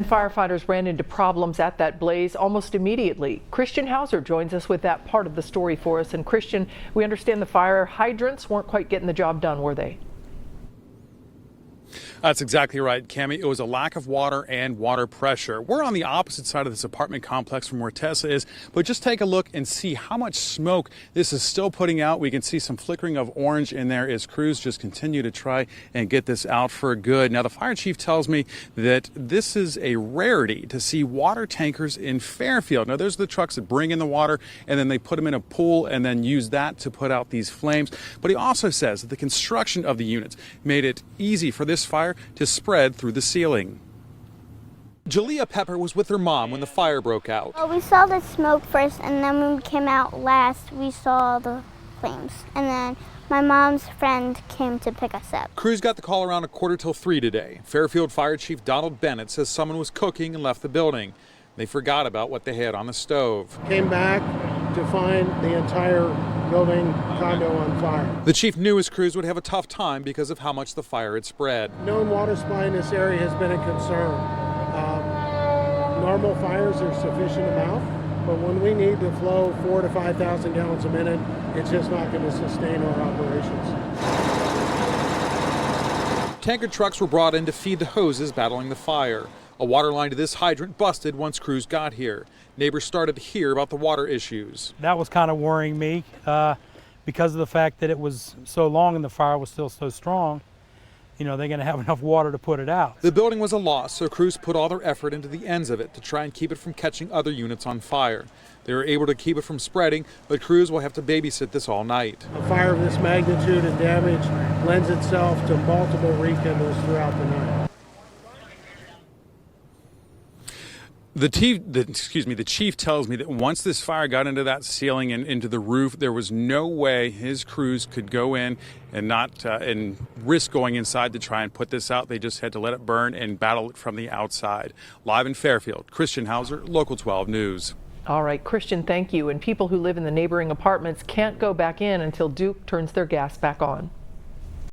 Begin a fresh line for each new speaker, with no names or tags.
Firefighters ran into problems at that blaze almost immediately. Christian Hauser joins us with that part of the story for us. And Christian, we understand the fire hydrants weren't quite getting the job done, were they?
That's exactly right, Cammie. It was a lack of water and water pressure. We're on the opposite side of this apartment complex from where Tessa is, but just take a look and see how much smoke this is still putting out. We can see some flickering of orange in there as crews just continue to try and get this out for good. Now, the fire chief tells me that this is a rarity to see water tankers in Fairfield. Now, those are the trucks that bring in the water and then they put them in a pool and then use that to put out these flames. But he also says that the construction of the units made it easy for this fire to spread through the ceiling. Jahliah Pepper was with her mom when the fire broke out.
Well, we saw the smoke first, and then when we came out last, we saw the flames. And then my mom's friend came to pick us up.
Crews got the call around 2:45 today. Fairfield Fire Chief Bennett says someone was cooking and left the building. They forgot about what they had on the stove.
Came back to find the entire building condo on fire.
The chief knew his crews would have a tough time because of how much the fire had spread.
Known water supply in this area has been a concern. Normal fires are sufficient amount, but when we need to flow 4,000 to 5,000 gallons a minute, it's just not going to sustain our operations.
Tanker trucks were brought in to feed the hoses battling the fire. A water line to this hydrant busted once crews got here. Neighbors started to hear about the water issues.
That was kind of worrying me because of the fact that it was so long and the fire was still so strong. You know, they're going to have enough water to put it out.
The building was a loss, so crews put all their effort into the ends of it to try and keep it from catching other units on fire. They were able to keep it from spreading, but crews will have to babysit this all night.
A fire of this magnitude and damage lends itself to multiple rekindles throughout the night.
The chief tells me that once this fire got into that ceiling and into the roof, there was no way his crews could go in and and risk going inside to try and put this out. They just had to let it burn and battle it from the outside. Live in Fairfield, Christian Hauser, Local 12 News.
All right, Christian, thank you. And people who live in the neighboring apartments can't go back in until Duke turns their gas back on.